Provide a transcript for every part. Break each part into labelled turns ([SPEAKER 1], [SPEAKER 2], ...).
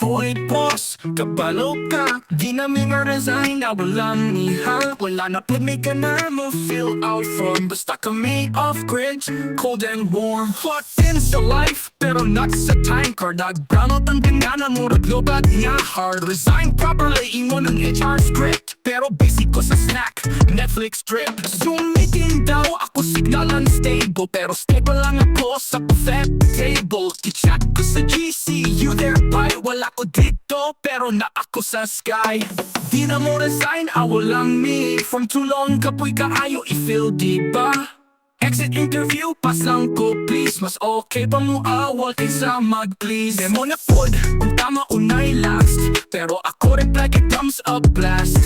[SPEAKER 1] Hoy boss, kabalo ka. Di na may ma-resign na walang niha. Wala na pwede ka na ma-fill out from. Basta kami off-grid, cold and warm. Hot in sa life, pero not sa time card. Nag-brown out ang ganganan mo, naglobat nga hard. Resign properly, imo ng HR script. Pero basic ko sa snack, Netflix trip. Zoom meeting daw, ako signal unstable. Pero stable lang ako sa buffet table. I-chat ko sa GC, you there by. Wala ko dito, pero na ako sa sky. Di na mo resign, Awol lang me. From too long, kapoy kaayo i-feel, diba? Exit interview, pass lang ko please. Mas okay pa mo Awol kaysa mag-please. Demo na pod, kung tama unay last. Pero ako reply kay thumbs up blast.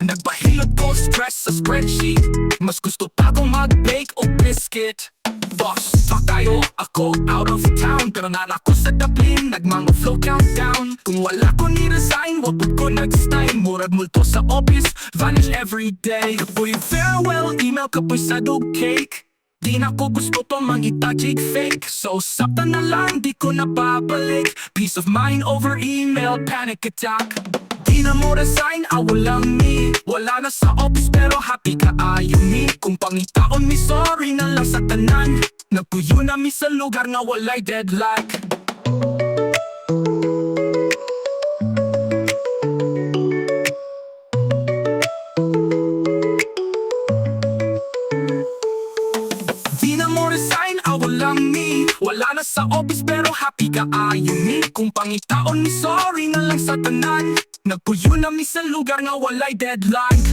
[SPEAKER 1] Nagbahilot ko stress sa spreadsheet. Mas gusto pa kong mag-bake o biscuit. Boss, talk tayo, ako out of town. Pero nalako sa Dublin, nagmang flow countdown. Kung wala ko ni-resign, wapod ko nag-stein. Murag multo sa office, vanish everyday. Kapoy farewell, email kapoy sa dog cake. Di na ko gusto to mang-itajig fake. So sapta na lang, di ko na babalik. Peace of mind over email, panic attack. Di na mo resign, Awol lang me. Wala na sa office pero happy ka ayo me. Kung pangitaon mi, sorry na lang sa tanan. Nagpuyo na mi sa lugar nga walay deadlock. Di na mo resign, Awol lang me. Wala na sa office pero happy ka ayo me. Kung pangitaon mi, sorry na lang sa tanan. Nagpuyo na mi sa lugar nga walay deadline.